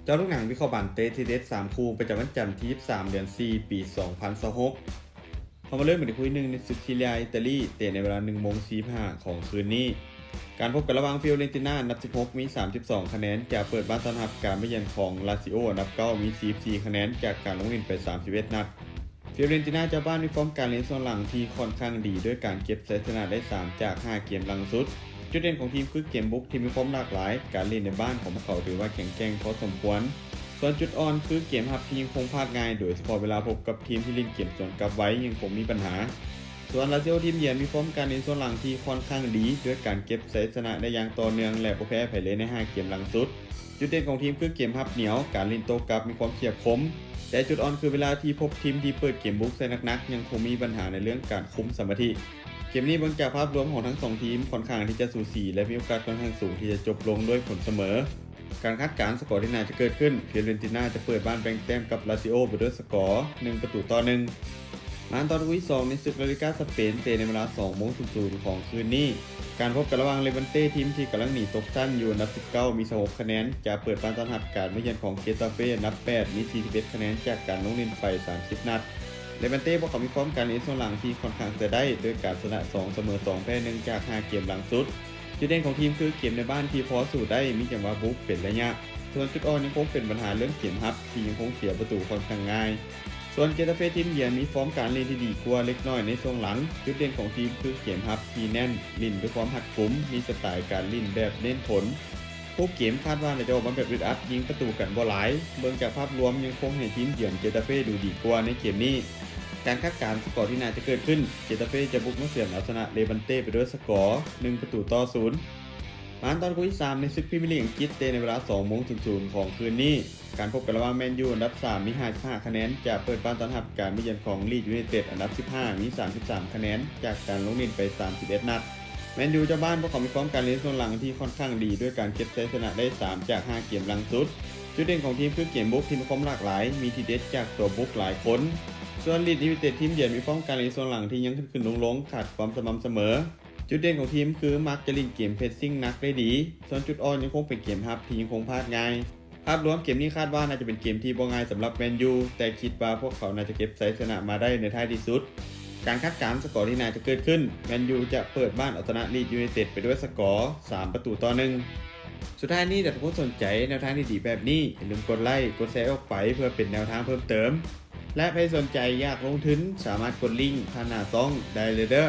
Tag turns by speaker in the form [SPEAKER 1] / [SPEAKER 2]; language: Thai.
[SPEAKER 1] เจ้าลูกหนังวิเคราะห์บันเตทีเดส3คู่ประจำวันจันทร์ที่23เดือน4ปี2026เขามาเริ่มกันที่คู่หนึ่งในศึกซีเรียอิตาลีเตะในเวลา 1:45 ของคืนนี้การพบกันระหว่างฟิโอเรนติน่าอันดับ16มี32คะแนนจากเปิดบ้านต้อนรับการไม่เยือนของลาซิโออันดับ9มี44คะแนนจากการลงเล่นไป31นัดฟิโอเรนติน่าเจ้าบ้านมีฟอร์มการเล่นส่วนหลังที่ค่อนข้างดีด้วยการเก็บชัยชนะได้3จาก5เกมหลังสุดจุดเด่นของทีมคือเกมบุกที่มีความหลากหลายการเล่นในบ้านของพวกเขาถือว่าแข็งแกร่งพอสมควรส่วนจุดอ่อนคือเกมรับที่ยังคงพลาดง่ายโดยเฉพาะเวลาพบกับทีมที่เล่นเกมสวนกลับไว้ยังคงมีปัญหาส่วนลาซิโอทีมเยือนมีฟอร์มการเล่นส่วนหลังที่ค่อนข้างดีด้วยการเก็บชัยชนะได้อย่างต่อเนื่องและบ่แพ้ไผเลยใน5เกมหลังสุดจุดเด่นของทีมคือเกมรับเหนียวการเล่นโต้กลับมีความเฉียบคมแต่จุดอ่อนคือเวลาที่พบทีมที่เปิดเกมบุกใส่หนักๆยังคงมีปัญหาในเรื่องการคุมสมาธิเกมนี้เบื้องจากภาพรวมของทั้ง2ทีมค่อนข้างที่จะสูสีและมีโอกาสค่อนข้างสูงที่จะจบลงด้วยผลเสมอการคาดการณ์สกอร์ที่น่าจะเกิดขึ้นฟิโอเรนติน่าจะเปิดบ้านแบ่งแต้มกับลาซิโอไปด้วยสกอร์1-1มาตอนที่2ในศึกลาลิก้าสเปนเตะในเวลา 20:00 ของคืนนี้การพบกันระหว่างเลวันเต้ทีมที่กำลังหนีตกชั้นอยู่อันดับ19มี26คะแนนจะเปิดบ้านต้อนรับการมาเยือนของเกตาเฟ่อันดับ8มี41คะแนนจากการลงเล่นไป30นัดเลวันเต้พวกเขามีฟอร์มการเล่นส่วนหลังที่ค่อนข้างจะได้โดยการชนะ2เสมอ2แพ้1จาก5เกมหลังสุดจุดเด่นของทีมคือเกมในบ้านที่พอสู้ได้มีจังหวะบุกเป็นระยะส่วนจุดอ่อนยังคงเป็นปัญหาเรื่องเกมรับที่ยังคงเสียประตูค่อนข้างง่ายส่วนเกตาเฟ่ทีมเยือนมีฟอร์มการเล่นที่ดีกว่าเล็กน้อยในช่วงหลังจุดเด่นของทีมคือเกมรับที่แน่นลิ่นด้วยความหักคุ้มมีสไตล์การลิ่นแบบเน้นผลผู้เกมคาดว่าจะออกมาแบบอึดอัดยิงประตูกันบ่หลายเบิ่งจากภาพรวมยังคงให้ทีมเยือนเกตาเฟ่ดูดีกว่าในเกมนี้การคาดการณ์สกอร์ที่น่าจะเกิดขึ้นเกตาเฟ่จะบุกมาเสือนเอาชนะเลวันเต้ไปด้วยสกอร์1-0มาตอนคู่ที่3ในศึกพรีเมียร์ลีกอังกฤษเตะในเวลา 20:00 ของคืนนี้การพบกันระหว่างแมนยูอันดับ3มี55คะแนนจากเปิดบ้านต้อนรับการมาเยือนของลีดยูไนเต็ดอันดับ15มี33คะแนนจากการลงเล่นไป31นัดแมนยูเจ้าบ้านพวกเขามีฟอร์มการเล่นส่วนหลังที่ค่อนข้างดีด้วยการเก็บชัยชนะได้3จาก5เกมหลังสุดจุดเด่นของทีมคือเกมบุกที่มีความหลากหลายมีทีเด็ดจากตัวบุกหลายคนส่วนลีดยูไนเต็ดทีมเยือนมีฟอร์มการเล่นส่วนหลังที่ยังขึ้นๆลงๆขาดความสม่ำเสมอจุดเด่นของทีมคือมักจะเล่นเกมเพสซิ่งนักได้ดีส่วนจุดอ่อนยังคงเป็นเกมรับที่ยังคงพลาดง่ายภาพรวมเกมนี้คาดว่าน่าจะเป็นเกมที่บ่ง่ายสำหรับแมนยูแต่คิดว่าพวกเขาน่าจะเก็บชัยชนะมาได้ในท้ายที่สุดการคาดการณ์สกอร์ที่น่าจะเกิดขึ้นแมนยูจะเปิดบ้านเอาชนะลีดยูไนเต็ดไปด้วยสกอร์3-1สุดท้ายนี้ถ้าทุกคนสนใจแนวทางดีๆแบบนี้อย่าลืมกดไลค์กดแชร์ออกไปเพื่อเป็นแนวทางเพิ่มเติมและใครสนใจอยากลงทุนสามารถกดลิงก์ผ่านหน้าซ่องได้เลยเด้อ